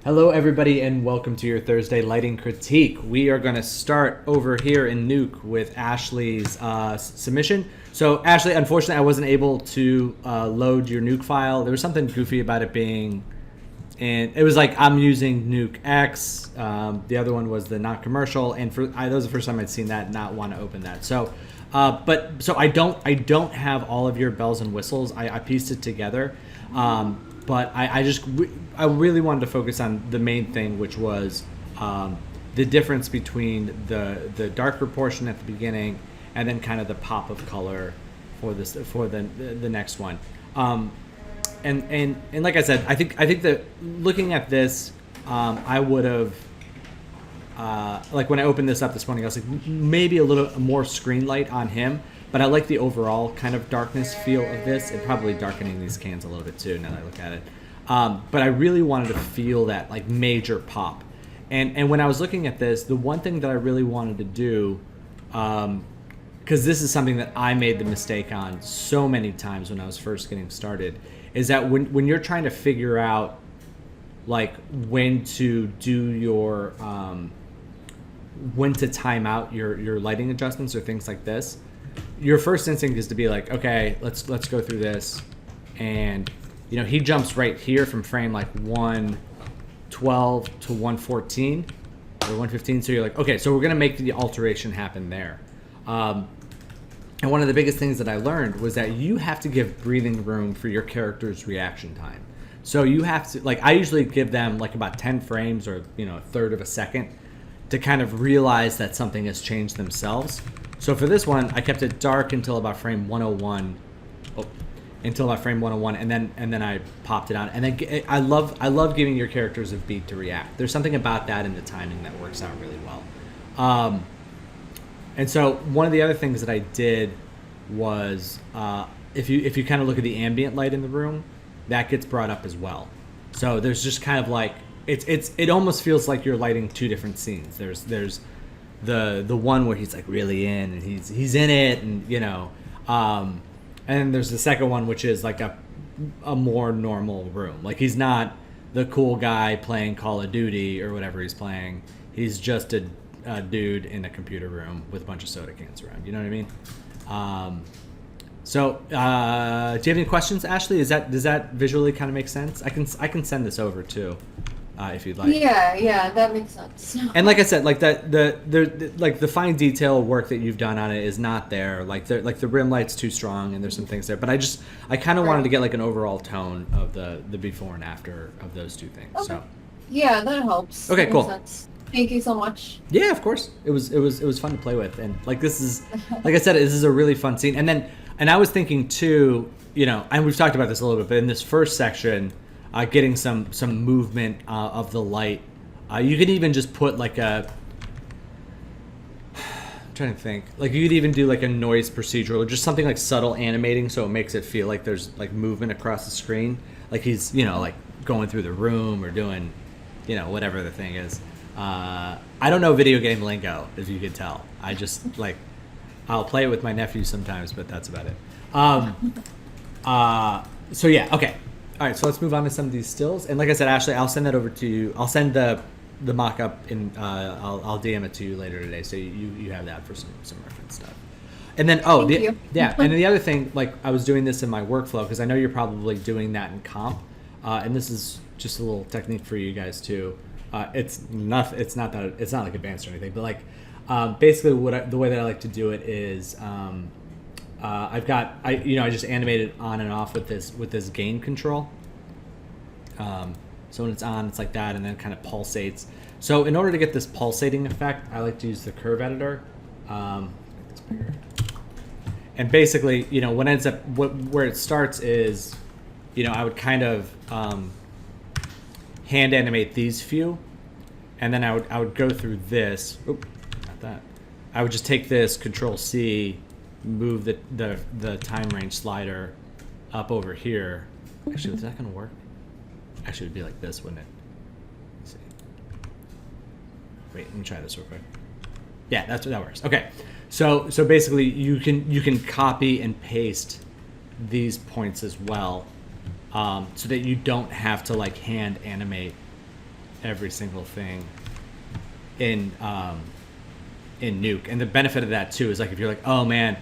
Hello, everybody, and welcome to your Thursday lighting critique. We are going to start over here in Nuke with Ashley's submission. So, Ashley, unfortunately, I wasn't able to load your Nuke file. There was something goofy about it being, and it was like I'm using Nuke X. The other one was the not commercial, and that was the first time I'd seen that. Not want to open that. So, so I don't have all of your bells and whistles. I pieced it together. But I really wanted to focus on the main thing, which was the difference between the darker portion at the beginning and then kind of the pop of color for the next one. And like I said, I think that looking at this, I would have like when I opened this up this morning, I was like maybe a little more screen light on him. But I like the overall kind of darkness feel of this. And probably darkening these cans a little bit too now that I look at it. But I really wanted to feel that like major pop. And when I was looking at this, the one thing that I really wanted to do, because this is something that I made the mistake on so many times when I was first getting started, is that when you're trying to figure out like when to do your, when to time out your lighting adjustments or things like this, your first instinct is to be like, okay, let's go through this, and he jumps right here from frame like 112 to 114 or 115. So you're like, okay, so we're gonna make the alteration happen there. And one of the biggest things that I learned was that you have to give breathing room for your character's reaction time. So you have to, like, I usually give them like about 10 frames or a third of a second to kind of realize that something has changed themselves. So for this one, I kept it dark until about frame 101, and then I popped it on. And then I love giving your characters a beat to react. There's something about that in the timing that works out really well. And so one of the other things that I did was if you kind of look at the ambient light in the room, that gets brought up as well. So there's just kind of like it almost feels like you're lighting two different scenes. There's the one where he's like really in and he's in it, and and then there's the second one, which is like a more normal room. Like he's not the cool guy playing Call of Duty or whatever he's playing. He's just a dude in a computer room with a bunch of soda cans around. You know what I mean? So do you have any questions, Ashley? Does that visually kind of make sense? I can send this over too. If you'd like. Yeah, that makes sense. And like I said, like the fine detail work that you've done on it is not there. Like the rim light's too strong, and there's some things there. But I kind of wanted to get like an overall tone of the before and after of those two things. Okay. So yeah, that helps. Okay, that cool. Makes sense. Thank you so much. Yeah, of course. It was fun to play with, and like this is, like I said, this is a really fun scene. And I was thinking too, and we've talked about this a little bit, but in this first section. Getting some movement of the light. You could even just put like I'm trying to think. Like you could even do like a noise procedural, or just something like subtle animating, so it makes it feel like there's like movement across the screen. Like he's like going through the room or doing, whatever the thing is. I don't know video game lingo, as you can tell. I just like I'll play it with my nephew sometimes, but that's about it. So yeah, okay. All right, so let's move on to some of these stills. And like I said, Ashley, I'll send that over to you. I'll send the mock-up, and I'll DM it to you later today, so you have that for some reference stuff. And then, and then the other thing, like I was doing this in my workflow, because I know you're probably doing that in comp, and this is just a little technique for you guys too. It's not like advanced or anything, but like basically the way that I like to do it is. I just animated on and off with this gain control. So when it's on, it's like that, and then it kind of pulsates. So in order to get this pulsating effect, I like to use the curve editor. It's bigger. And basically, what ends up where it starts is, I would kind of hand animate these few, and then I would go through this. Oop, not that. I would just take this Control C. Move the time range slider up over here. Actually, is that going to work? Actually, it would be like this, wouldn't it? Let's see. Wait, let me try this real quick. Yeah, that works. Okay, so basically you can copy and paste these points as well, so that you don't have to like hand animate every single thing in Nuke. And the benefit of that too is like if you're like, oh man,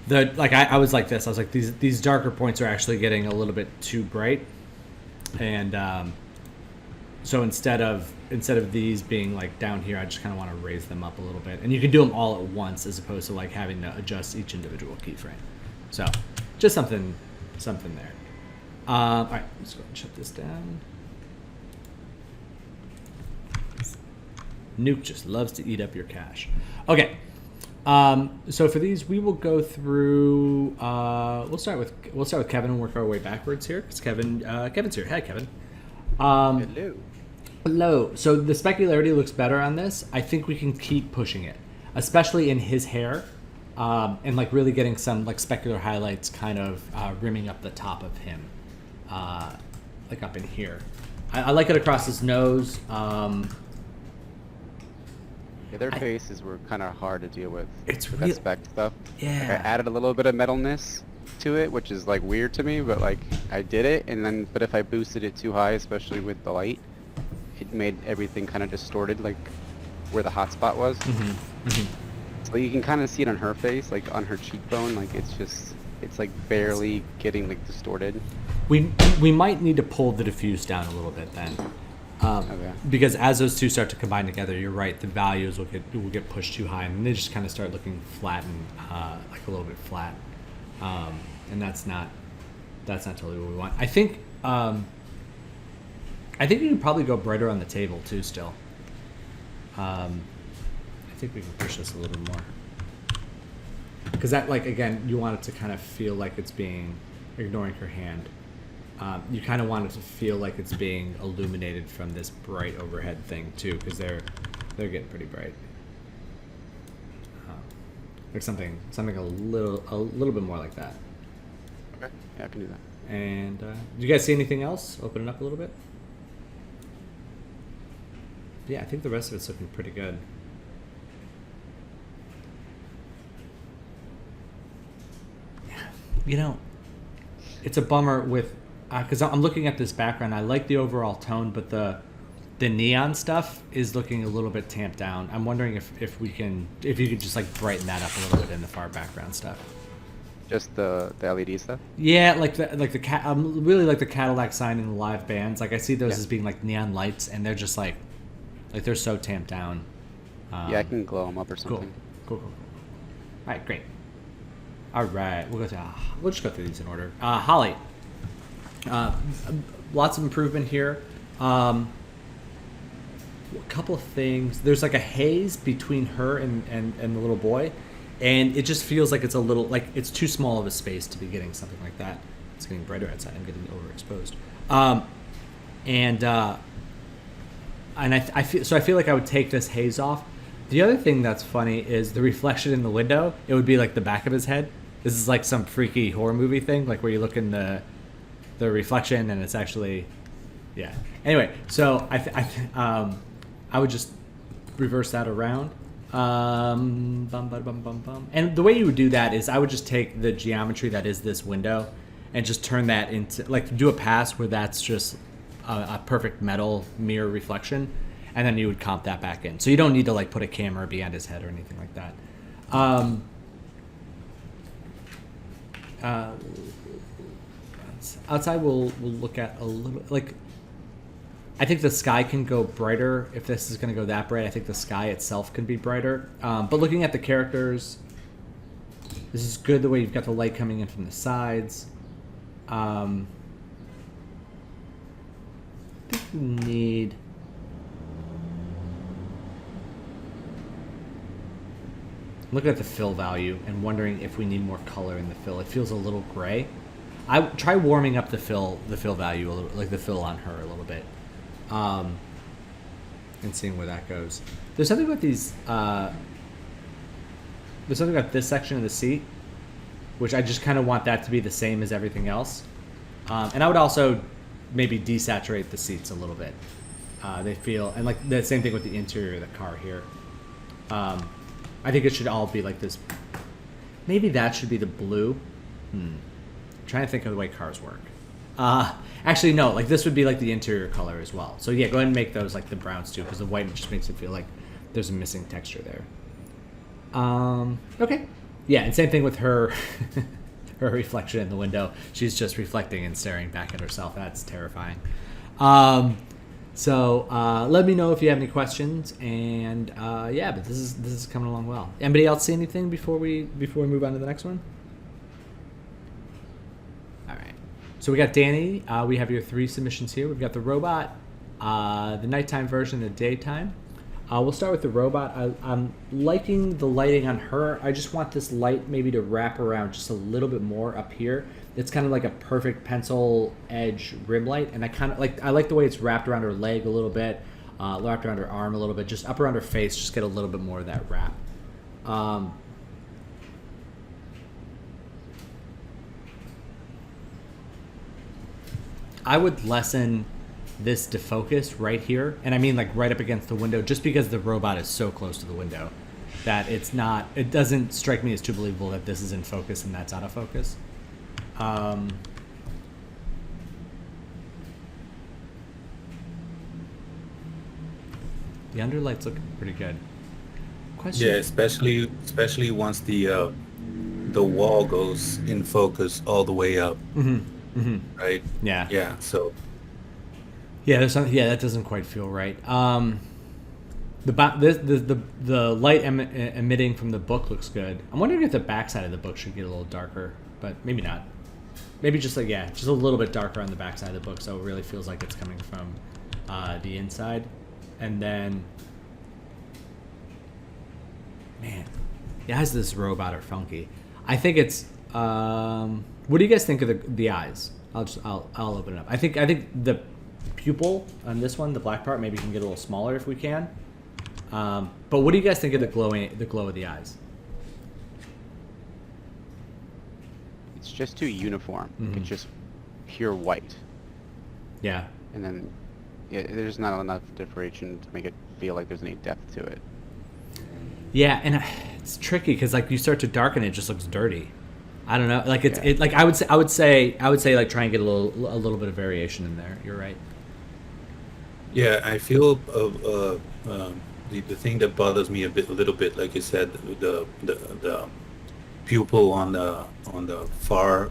I was like this. I was like these darker points are actually getting a little bit too bright, and so instead of these being like down here, I just kind of want to raise them up a little bit. And you can do them all at once as opposed to like having to adjust each individual keyframe. So just something there. All right, let's go ahead and shut this down. Nuke just loves to eat up your cache. Okay, so for these, we will go through. We'll start with Keven and work our way backwards here because Kevin's here. Hi, Keven. Hello. So the specularity looks better on this. I think we can keep pushing it, especially in his hair, and like really getting some like specular highlights, kind of rimming up the top of him, like up in here. I like it across his nose. Yeah, their faces were kind of hard to deal with. It's with real, that spec stuff. yeah. Like, I added a little bit of metalness to it, which is like weird to me, but like I did it, and then but if I boosted it too high, especially with the light, it made everything kind of distorted, like where the hot spot was. So you can kind of see it on her face, like on her cheekbone, like it's like barely getting like distorted. We might need to pull the diffuse down a little bit then. Okay. Because as those two start to combine together, you're right, the values will get pushed too high, and they just kind of start looking flat and like a little bit flat, and that's not totally what we want. I think you can probably go brighter on the table too. Still, I think we can push this a little bit more because that, like, again, you want it to kind of feel like it's being ignoring her hand. You kind of want it to feel like it's being illuminated from this bright overhead thing too, because they're getting pretty bright. Like something a little bit more like that. Okay. Yeah, I can do that. And do you guys see anything else? Open it up a little bit. Yeah, I think the rest of it's looking pretty good. You know, it's a bummer with. Because I'm looking at this background, I like the overall tone, but the neon stuff is looking a little bit tamped down. I'm wondering if you could just like brighten that up a little bit in the far background stuff. Just the LED stuff? Yeah, really like the Cadillac sign in the live bands. Like I see those as being like neon lights, and they're just like they're so tamped down. Yeah, I can glow them up or something. Cool. All right, great. All right, we'll just go through these in order. Holly. Lots of improvement here. A couple of things. There's like a haze between her and the little boy, and it just feels like it's a little like it's too small of a space to be getting something like that. It's getting brighter outside. I'm getting overexposed. I feel like I would take this haze off. The other thing that's funny is the reflection in the window. It would be like the back of his head. This is like some freaky horror movie thing, like where you look in the reflection and it's actually, yeah. Anyway, so I would just reverse that around. And the way you would do that is I would just take the geometry that is this window and just turn that into, like, do a pass where that's just a perfect metal mirror reflection, and then you would comp that back in. So you don't need to like put a camera behind his head or anything like that. Outside we'll look at a little, like, I think the sky can go brighter. If this is going to go that bright, I think the sky itself can be brighter. But looking at the characters, this is good the way you've got the light coming in from the sides. I think we need... looking at the fill value and wondering if we need more color in the fill. It feels a little gray. I try warming up the fill value a little, like the fill on her a little bit, and seeing where that goes. There's something about these. There's something about this section of the seat, which I just kind of want that to be the same as everything else. And I would also maybe desaturate the seats a little bit. They feel, and like the same thing with the interior of the car here. I think it should all be like this. Maybe that should be the blue. Trying to think of the way cars work. Actually, no. Like this would be like the interior color as well. So yeah, go ahead and make those like the browns too, because the white just makes it feel like there's a missing texture there. Okay. Yeah, and same thing with her, her reflection in the window. She's just reflecting and staring back at herself. That's terrifying. So let me know if you have any questions. And yeah, but this is coming along well. Anybody else see anything before we move on to the next one? All right. So we got Dani. We have your 3 submissions here. We've got the robot, the nighttime version, the daytime. We'll start with the robot. I'm liking the lighting on her. I just want this light maybe to wrap around just a little bit more up here. It's kind of like a perfect pencil edge rim light, and I like the way it's wrapped around her leg a little bit, wrapped around her arm a little bit, just up around her face. Just get a little bit more of that wrap. I would lessen this defocus right here, and I mean like right up against the window, just because the robot is so close to the window that it doesn't strike me as too believable that this is in focus and that's out of focus. The underlight's looking pretty good. Question? Yeah, especially once the wall goes in focus all the way up. Right? Yeah. Yeah, so Yeah, that doesn't quite feel right. The light emitting from the book looks good. I'm wondering if the backside of the book should get a little darker, but maybe not. Maybe just just a little bit darker on the backside of the book, so it really feels like it's coming from the inside. And then, man, the eyes of this robot are funky. I think it's. What do you guys think of the eyes? I'll open it up. I think the pupil on this one, the black part, maybe can get a little smaller if we can. But what do you guys think of the glow of the eyes? It's just too uniform. Mm-hmm. It's just pure white. Yeah. And then there's not enough differentiation to make it feel like there's any depth to it. Yeah, and it's tricky because like you start to darken it just looks dirty. I don't know. Like it like I would say like try and get a little bit of variation in there. You're right. yeah, I feel the thing that bothers me a little bit, like you said, the pupil on the far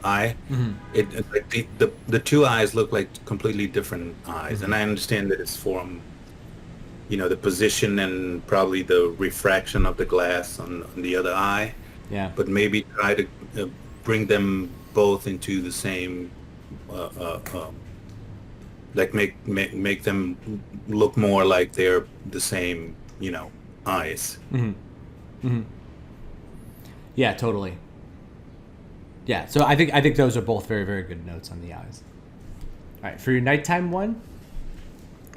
eye. Mm-hmm. It like the 2 eyes look like completely different eyes, Mm-hmm. and I understand that it's from the position and probably the refraction of the glass on the other eye. Yeah. But maybe try to bring them both into the same, like make them look more like they're the same, eyes. Mm-hmm. Mm-hmm. Yeah, totally. Yeah, so I think those are both very, very good notes on the eyes. All right, for your nighttime one,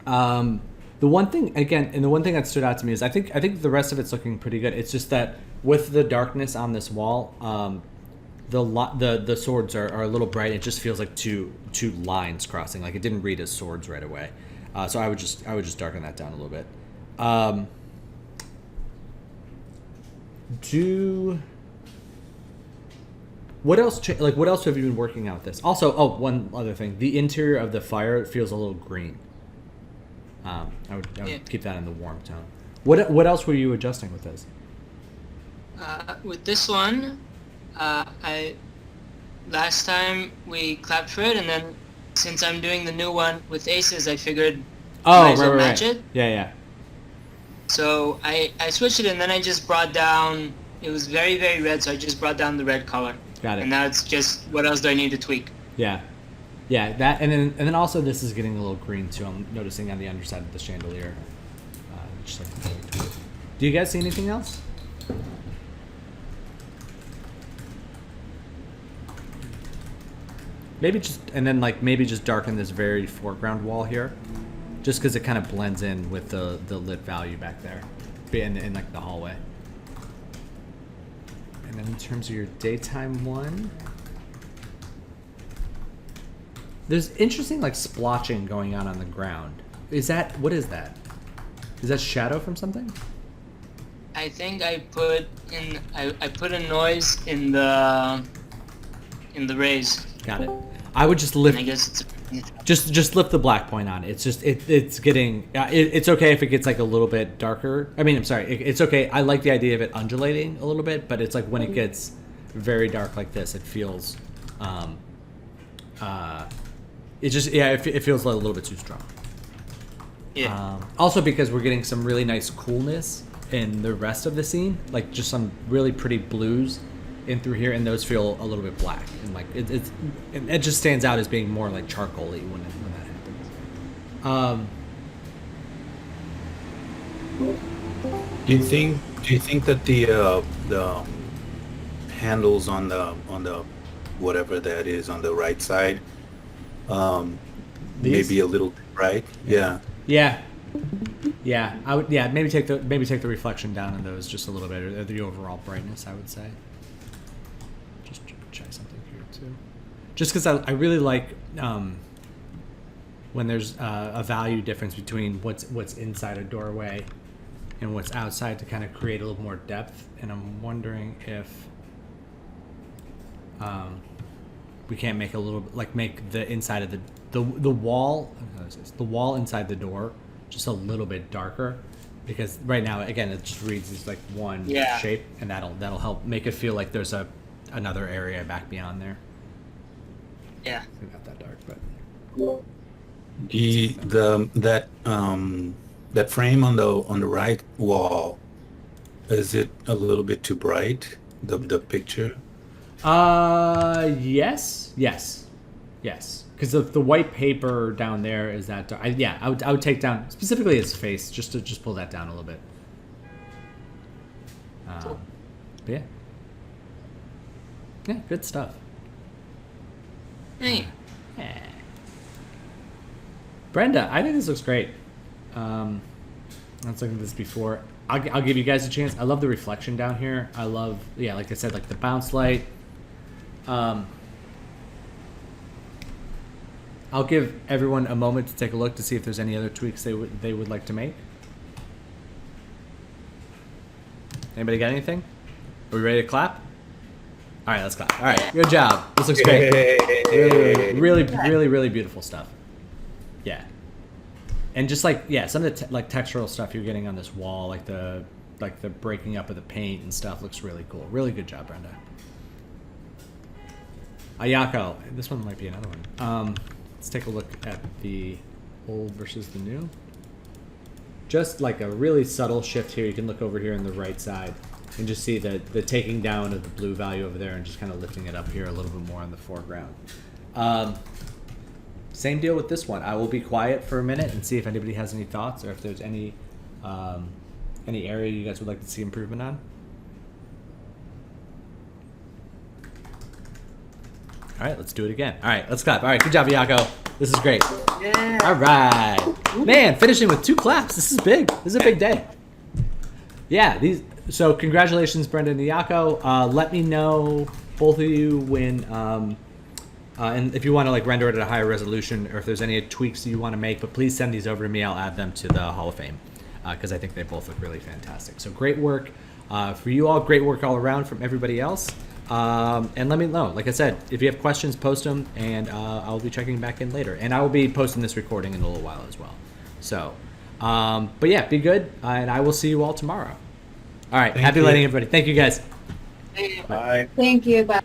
the one thing that stood out to me is I think the rest of it's looking pretty good. It's just that with the darkness on this wall, the swords are a little bright. It just feels like two lines crossing. Like it didn't read as swords right away. So I would just darken that down a little bit. What else? What else have you been working out with this? Also, one other thing: the interior of the fire feels a little green. I would keep that in the warm tone. What else were you adjusting with this? With this one, last time we clapped for it, and then since I'm doing the new one with aces, I figured might as well match it. Yeah. So I switched it, and then I just brought down. It was very, very red, so I just brought down the red color. Got it. And now it's just what else do I need to tweak? Yeah. That and then also this is getting a little green too. I'm noticing on the underside of the chandelier. Just like, do you guys see anything else? Maybe just darken this very foreground wall here, just because it kind of blends in with the lit value back there, in like the hallway. And then in terms of your daytime one, there's interesting like splotching going on the ground. What is that? Is that shadow from something? I think I put a noise in the rays. Got it. I would just And lift I guess it's just lift the black point on it. It's just it's getting it's okay if it gets like a little bit darker. I mean, I'm sorry, it's okay. I like the idea of it undulating a little bit, but it's like when it gets very dark like this, it feels it just it feels like a little bit too strong. yeah. Also because we're getting some really nice coolness in the rest of the scene, like just some really pretty blues in through here, and those feel a little bit black, and like it just stands out as being more like charcoaly when that happens. Do you think that the handles on the whatever that is on the right side These? maybe a little bright? Yeah. Yeah, I would. Yeah, maybe take the reflection down in those just a little bit, or the overall brightness, I would say. Just check something here too. Just because I really like when there's a value difference between what's inside a doorway and what's outside to kind of create a little more depth. And I'm wondering if we can't make a little like make the inside of the wall inside the door just a little bit darker, because right now again it just reads as like one shape, and that'll help make it feel like there's another area back beyond there. Yeah. It's not that dark, but That frame on the right wall, is it a little bit too bright? The picture. Yes. Because the white paper down there is that dark. I would take down specifically his face just to pull that down a little bit. But yeah, good stuff. Hey. Yeah. Brenda, I think this looks great. I was looking at this before. I'll give you guys a chance. I love the reflection down here. I love, like I said, like the bounce light. I'll give everyone a moment to take a look to see if there's any other tweaks they would like to make. Anybody got anything? Are we ready to clap? All right, let's clap. All right, good job. This looks great. Really beautiful stuff. Yeah. And just like some of the textural stuff you're getting on this wall, like the breaking up of the paint and stuff, looks really cool. Really good job, Brenda. Ayako, this one might be another one. Let's take a look at the old versus the new. Just like a really subtle shift here. You can look over here on the right side and just see the taking down of the blue value over there and just kind of lifting it up here a little bit more in the foreground. Same deal with this one. I will be quiet for a minute and see if anybody has any thoughts or if there's any area you guys would like to see improvement on. All right, let's do it again. All right, let's clap. All right, good job, Ayako. This is great. Yeah. All right. Man, finishing with 2 claps. This is big. This is a big day. Yeah, so congratulations, Brenda and Ayako. Let me know, both of you, when and if you want to like render it at a higher resolution, or if there's any tweaks you want to make, but please send these over to me. I'll add them to the Hall of Fame because I think they both look really fantastic. So great work for you all. Great work all around from everybody else. And let me know. Like I said, if you have questions, post them, and I'll be checking back in later. And I will be posting this recording in a little while as well. So, but yeah, be good, and I will see you all tomorrow. All right, happy lighting, everybody. Thank you, guys. Bye. Thank you. Bye.